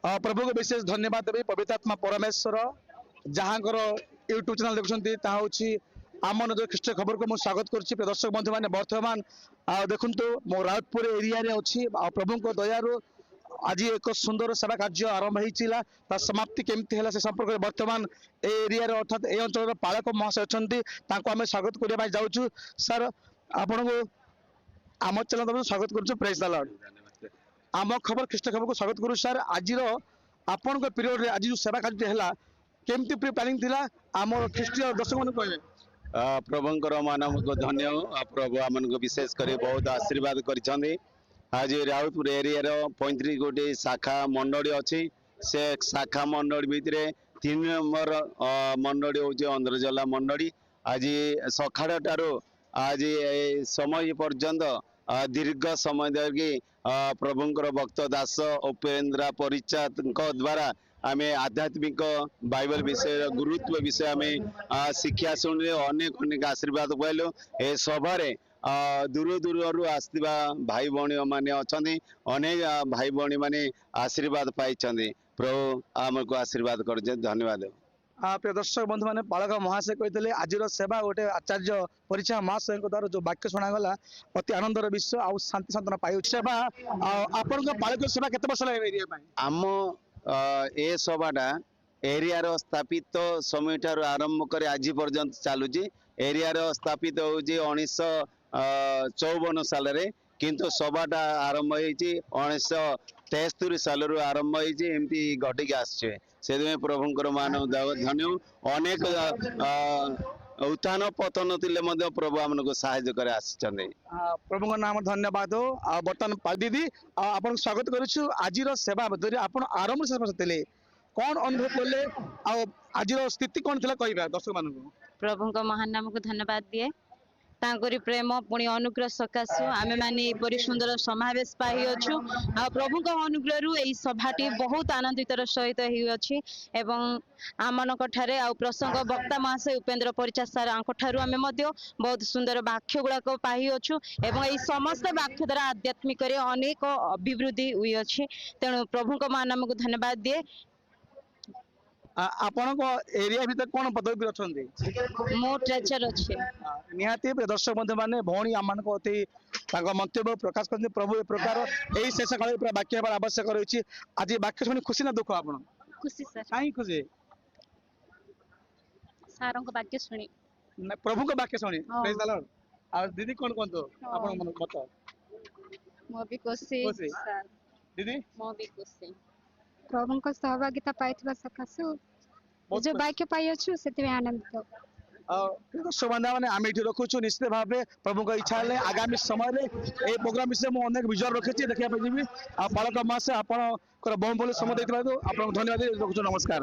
प्रभु को विशेष धन्यवाद देवी पवित्रात्मा परमेश्वर जहाँ यूट्यूब चैनल देखुं आम नजर ख्रीष्ट खबर को मुझे स्वागत करुच्ची दर्शक बंधु मैंने बर्तमान देखु मो राउतपुर एरिया रे अच्छी प्रभु को दयारू आज एक सुंदर सेवा कार्य आरंभ होता समाप्ति केमती है से संपर्क में बर्तमान एरिया अर्थात ए अंचल पालक महाशय अच्छा आम स्वागत करने जाऊँ सर आपण को आम चैनल स्वागत करुँ प्रेज द लॉर्ड आम खबर ख्रीष्ट खबर को स्वागत करूँ सर आज आपण पीरियड आज जो सेवा कार्य है केमती प्री प्लानिंग थिला आम ख्रीष्टीय दर्शक मन कहे प्रभुंकर मानव को धन्य प्रभु आमन को विशेष कर बहुत आशीर्वाद कर आज राउतपुर एरिया 35 गोटे शाखा मंडली अच्छी से शाखा मंडली भितर 3 नंबर मंडली हूँ अंध्रजला मंडली आज सकाळ ठारू आज समय पर्यंत दीर्घ समय धरिकी प्रभुंकर भक्त दास उपेन्द्र परिचात द्वारा आम आध्यात्मिक बाइबल विषय गुरुत्व विषय आम शिक्षा शुणी अनेक अनेक आशीर्वाद पाइलु ए सभा दूर दूर आसवा भाई भौणी मैंने अच्छा अनेक भाई भौणी मैंने आशीर्वाद पाई प्रभु आमको आशीर्वाद कर धन्यवाद। प्रिय दर्शक बंधु मैंने पालक महाशय कहते आज सेवा गोटे आचार्य परिचय महाशय द्वारा जो वाक्य शुणागला अति आनंदर विषय आउ शांति सांत्वना पाई सेवा आपण पालक सेवा केते वर्ष एरिया आम ए सभाटा एरिया स्थापित समय ठार आरंभ कर आज पर्यंत चलुची एरिया स्थापित हूँ 1954 साल किंतु सभाटा आरंभ होती 1973 साल आरंभ होती घटिक आसे प्रभुंकर मानव धन्य अनेक उत्थान पतन थे प्रभु आम को साहाय्य कर प्रभु नाम धन्यवाद बर्तमान दीदी आप स्वागत करुँ आज सेवा आप आरंभ से कौन अनुभव कले आज स्थिति कौन थी कह दर्शक मान प्रभु को महान नाम को धन्यवाद दिए तांकरी प्रेम पुणी अनुग्रह सकाशु आम मैंने परी सुंदर समावेश पाई अच्छु आ प्रभु अनुग्रह रु यही सभाटी बहुत आनंदित सहित होती एवं आमनक ठारे आ प्रसंग वक्ता महाशय उपेन्द्र परिचा सार आंकठारु आमे मध्य बहुत सुंदर वाक्य गुड़ाक पाई अच्छु एवं यही समस्त वाक्य द्वारा आध्यात्मिक अनेक अभिवृद्धि हुई अच्छी तेणु प्रभु को महान नाम को धन्यवाद दिए। आपण एरिया भीतर कौन पदवी अच्छा मो ट्रेजर अच्छे निहाती दर्शक बंधु मैंने भौणी आम अति मंतव्य प्रकाश कर प्रभु ए प्रकार यही शेष काल वाक्य आवश्यक रही आज वाक्य शुणी खुशी ना दुख आप खुशी सर कहीं खुशी सारों को वाक्य शुणी प्रभु को वाक्य शुणी प्रेज द लॉर्ड आ दीदी कौन कहतो आपण मन मत मो भी खुशी सर दीदी मो भी खुशी प्रभु को सहभागिता पाइथिबा सकासु जो वाक्य पाई अच्छु से आनंदित दर्शक मैंने आम ये रखुचु निश्चित भाव प्रभु का इच्छा है आगामी समय ये प्रोग्राम विषय मुझे अनेक विजुअल रखी देखा जी पालक महाशय आपंकर बहुमूल्य समय देते आप धन्यवाद रखुचु नमस्कार।